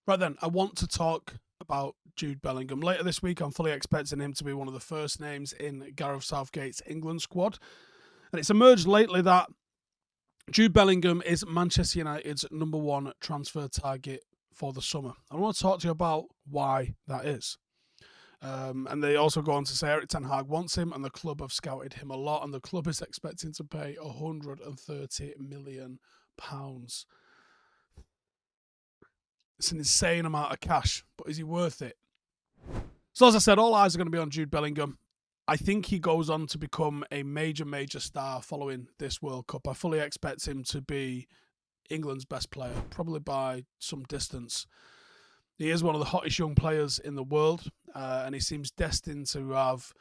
Right then, I want to talk about Jude Bellingham. Later this week, I'm fully expecting him to be one of the first names in Gareth Southgate's England squad. And it's emerged lately that Jude Bellingham is Manchester United's number one transfer target for the summer. I want to talk to you about why that is. And they also go on to say Erik Ten Hag wants him, and the club have scouted him a lot, and the club is expecting to pay £130 million. It's an insane amount of cash, but is he worth it? So as I said, all eyes are going to be on Jude Bellingham. I think he goes on to become a major star following this World Cup. I fully expect him to be England's best player, probably by some distance. He is one of the hottest young players in the world, and he seems destined to have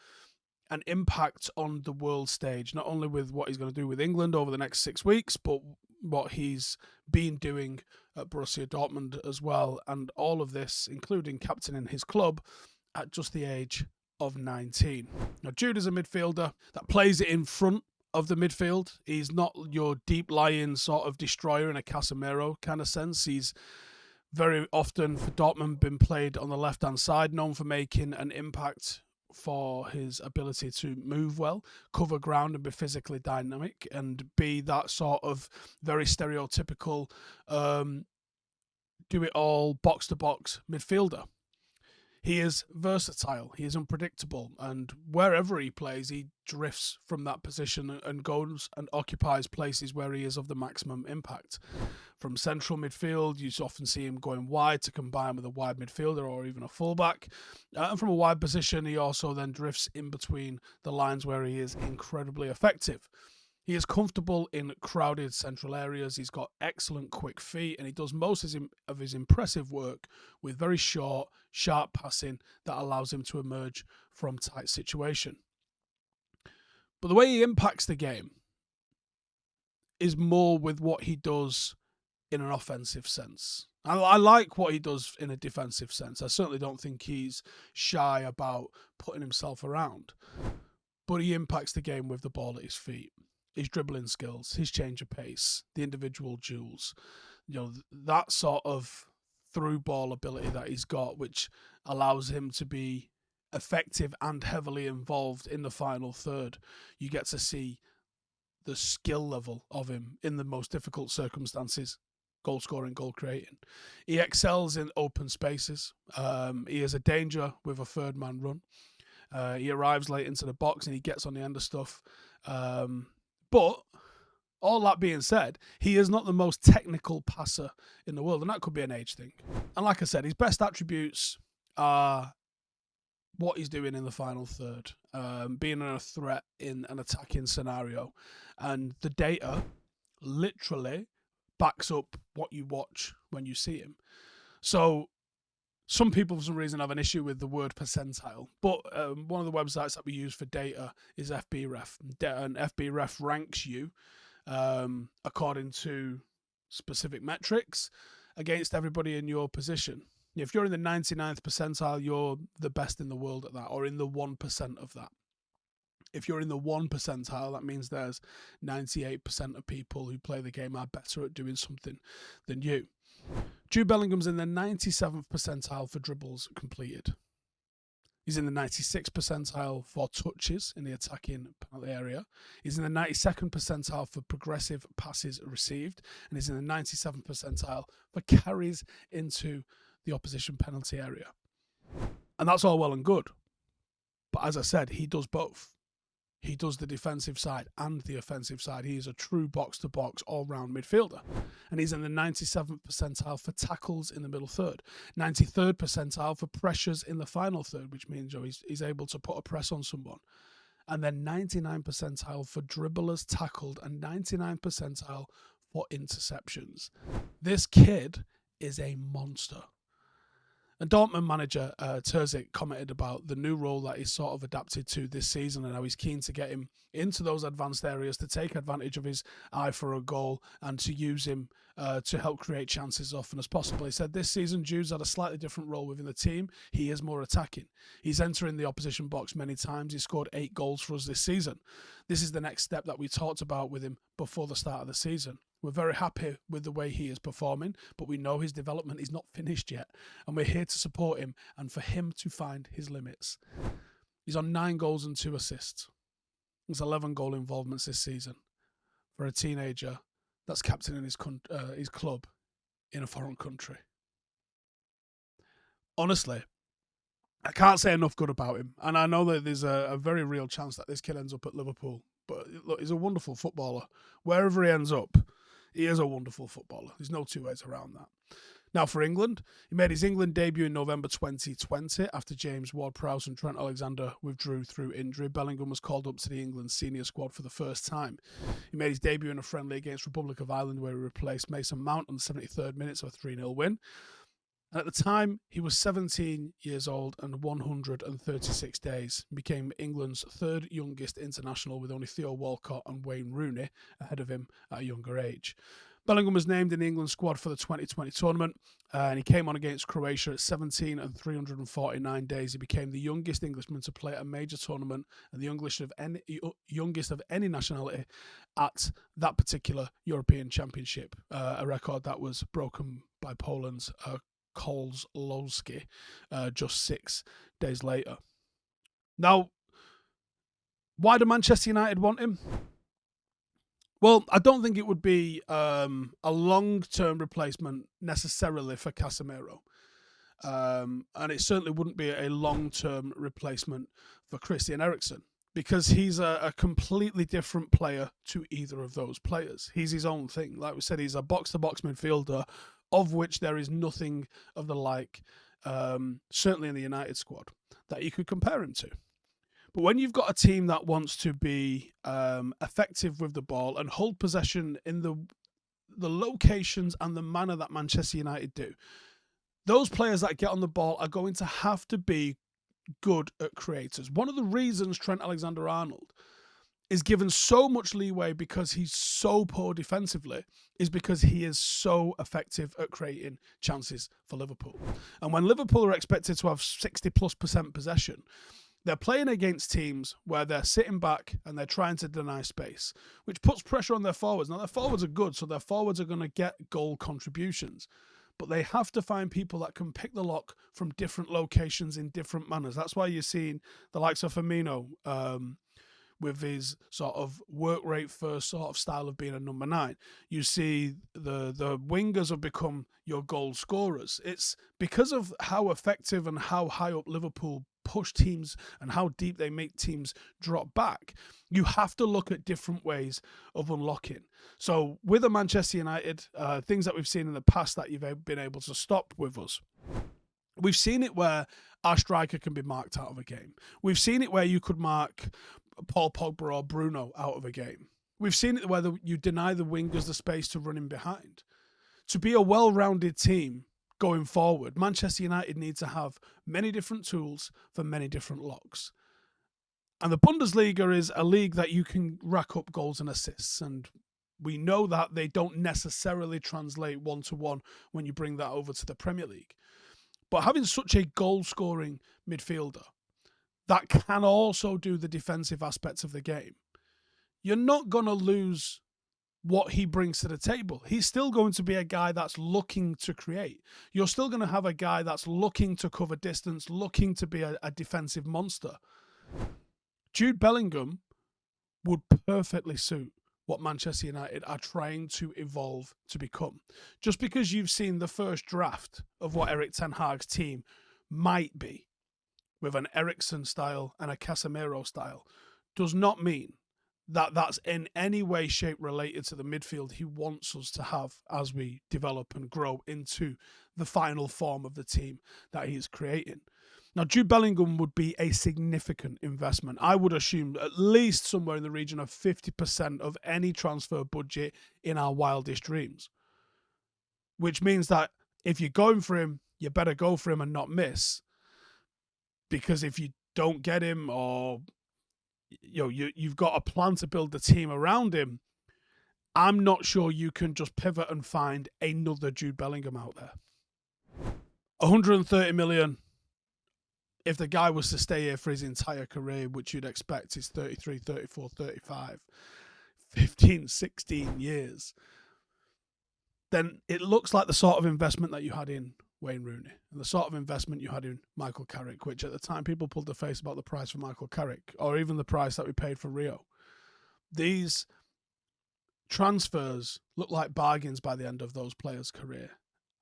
an impact on the world stage, not only with what he's going to do with England over the next 6 weeks, but what he's been doing at Borussia Dortmund as well. And all of this, including captaining his club at just the age of 19. Now, Jude is a midfielder that plays it in front of the midfield. He's not your deep-lying sort of destroyer in a Casemiro kind of sense. He's very often for Dortmund been played on the left-hand side, known for making an impact for his ability to move well, cover ground and be physically dynamic and be that sort of very stereotypical do-it-all box-to-box midfielder. He is versatile, he is unpredictable, and wherever he plays, he drifts from that position and goes and occupies places where he is of the maximum impact. From central midfield, you often see him going wide to combine with a wide midfielder or even a fullback. And from a wide position, he also then drifts in between the lines where he is incredibly effective. He is comfortable in crowded central areas. He's got excellent quick feet, and he does most of his impressive work with very short, sharp passing that allows him to emerge from tight situation. But the way he impacts the game is more with what he does in an offensive sense. I like what he does in a defensive sense. I certainly don't think he's shy about putting himself around. But he impacts the game with the ball at his feet. His dribbling skills, his change of pace, the individual duels, that sort of through ball ability that he's got, which allows him to be effective and heavily involved in the final third. You get to see the skill level of him in the most difficult circumstances. Goal scoring, goal creating. He excels in open spaces. He is a danger with a third man run. He arrives late into the box and he gets on the end of stuff. But all that being said, he is not the most technical passer in the world, and that could be an age thing. And like I said, his best attributes are what he's doing in the final third, being a threat in an attacking scenario. And the data literally backs up what you watch when you see him. So some people, for some reason, have an issue with the word percentile, but one of the websites that we use for data is FBref, and FBref ranks you according to specific metrics against everybody in your position. If you're in the 99th percentile, you're the best in the world at that, or in the 1% of that. If you're in the 1 percentile, that means there's 98% of people who play the game are better at doing something than you. Jude Bellingham's in the 97th percentile for dribbles completed. He's in the 96th percentile for touches in the attacking penalty area. He's in the 92nd percentile for progressive passes received. And he's in the 97th percentile for carries into the opposition penalty area. And that's all well and good. But as I said, he does both. He does the defensive side and the offensive side. He is a true box-to-box all-round midfielder. And he's in the 97th percentile for tackles in the middle third. 93rd percentile for pressures in the final third, which means he's able to put a press on someone. And then 99th percentile for dribblers tackled and 99th percentile for interceptions. This kid is a monster. And Dortmund manager Terzic commented about the new role that he's sort of adapted to this season and how he's keen to get him into those advanced areas to take advantage of his eye for a goal and to use him to help create chances as often as possible. He said this season Jude's had a slightly different role within the team. He is more attacking. He's entering the opposition box many times. He scored 8 goals for us this season. This is the next step that we talked about with him before the start of the season. We're very happy with the way he is performing, but we know his development is not finished yet, and we're here to support him and for him to find his limits. He's on 9 goals and 2 assists. There's 11 goal involvements this season for a teenager that's captaining his club in a foreign country. Honestly, I can't say enough good about him. And I know that there's a very real chance that this kid ends up at Liverpool. But look, he's a wonderful footballer. Wherever he ends up, he is a wonderful footballer. There's no two ways around that. Now for England, he made his England debut in November 2020 after James Ward-Prowse and Trent Alexander withdrew through injury. Bellingham was called up to the England senior squad for the first time. He made his debut in a friendly against Republic of Ireland where he replaced Mason Mount on the 73rd minute of a 3-0 win. And at the time, he was 17 years old and 136 days. He became England's 3rd youngest international with only Theo Walcott and Wayne Rooney ahead of him at a younger age. Bellingham was named in the England squad for the 2020 tournament, and he came on against Croatia at 17 and 349 days. He became the youngest Englishman to play at a major tournament and the youngest of any nationality at that particular European Championship, a record that was broken by Poland's Kozlowski just 6 days later. Now, why do Manchester United want him? Well, I don't think it would be a long-term replacement necessarily for Casemiro. And it certainly wouldn't be a long-term replacement for Christian Eriksen because he's a completely different player to either of those players. He's his own thing. Like we said, he's a box-to-box midfielder of which there is nothing of the like, certainly in the United squad, that you could compare him to. But when you've got a team that wants to be effective with the ball and hold possession in the locations and the manner that Manchester United do, those players that get on the ball are going to have to be good at creators. One of the reasons Trent Alexander-Arnold is given so much leeway because he's so poor defensively is because he is so effective at creating chances for Liverpool. And when Liverpool are expected to have 60+% possession, they're playing against teams where they're sitting back and they're trying to deny space, which puts pressure on their forwards. Now, their forwards are good, so their forwards are going to get goal contributions. But they have to find people that can pick the lock from different locations in different manners. That's why you're seeing the likes of Firmino with his sort of work rate first sort of style of being a number 9. You see the wingers have become your goal scorers. It's because of how effective and how high up Liverpool push teams and how deep they make teams drop back. You have to look at different ways of unlocking. So with a Manchester United, things that we've seen in the past that you've been able to stop with us, we've seen it where our striker can be marked out of a game. We've seen it where you could mark Paul Pogba or Bruno out of a game. We've seen it where you deny the wingers the space to run in behind. To be a well-rounded team going forward, Manchester United need to have many different tools for many different locks. And the Bundesliga is a league that you can rack up goals and assists. And we know that they don't necessarily translate one-to-one when you bring that over to the Premier League. But having such a goal-scoring midfielder that can also do the defensive aspects of the game, you're not going to lose what he brings to the table. He's still going to be a guy that's looking to create. You're still going to have a guy that's looking to cover distance, looking to be a defensive monster. Jude Bellingham would perfectly suit what Manchester United are trying to evolve to become. Just because you've seen the first draft of what Erik ten Hag's team might be, with an Eriksen style and a Casemiro style, does not mean that that's in any way, shape related to the midfield he wants us to have as we develop and grow into the final form of the team that he is creating. Now, Jude Bellingham would be a significant investment. I would assume at least somewhere in the region of 50% of any transfer budget in our wildest dreams. Which means that if you're going for him, you better go for him and not miss. Because if you don't get him, or you've got a plan to build the team around him, I'm not sure you can just pivot and find another Jude Bellingham out there. 130 million. If the guy was to stay here for his entire career, which you'd expect is 33, 34, 35, 15, 16 years, then it looks like the sort of investment that you had in Wayne Rooney and the sort of investment you had in Michael Carrick, which at the time people pulled their face about the price for Michael Carrick or even the price that we paid for Rio. These transfers look like bargains by the end of those players' career.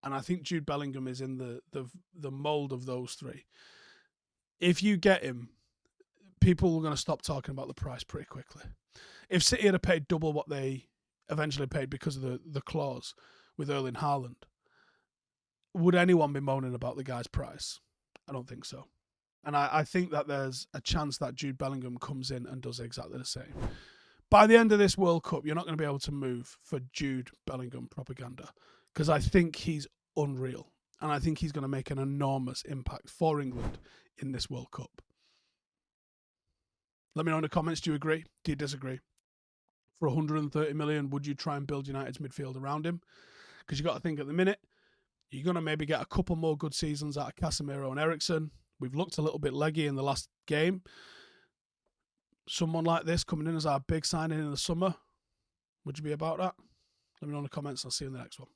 And I think Jude Bellingham is in the mould of those three. If you get him, people are going to stop talking about the price pretty quickly. If City had paid double what they eventually paid because of the clause with Erling Haaland, would anyone be moaning about the guy's price? I don't think so. And I think that there's a chance that Jude Bellingham comes in and does exactly the same. By the end of this World Cup, you're not going to be able to move for Jude Bellingham propaganda because I think he's unreal. And I think he's going to make an enormous impact for England in this World Cup. Let me know in the comments, do you agree? Do you disagree? For 130 million, would you try and build United's midfield around him? Because you've got to think at the minute, you're going to maybe get a couple more good seasons out of Casemiro and Eriksen. We've looked a little bit leggy in the last game. Someone like this coming in as our big signing in the summer, would you be about that? Let me know in the comments. I'll see you in the next one.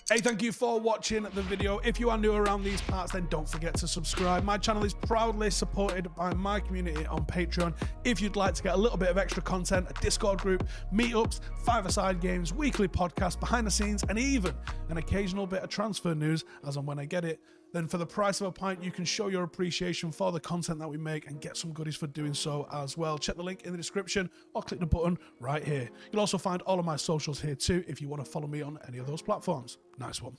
Hey, thank you for watching the video. If you are new around these parts, then don't forget to subscribe. My channel is proudly supported by my community on Patreon. If you'd like to get a little bit of extra content, a Discord group, meetups, five-a-side games, weekly podcasts, behind the scenes, and even an occasional bit of transfer news as and when I get it, then for the price of a pint, you can show your appreciation for the content that we make and get some goodies for doing so as well. Check the link in the description or click the button right here. You'll also find all of my socials here too if you want to follow me on any of those platforms. Nice one.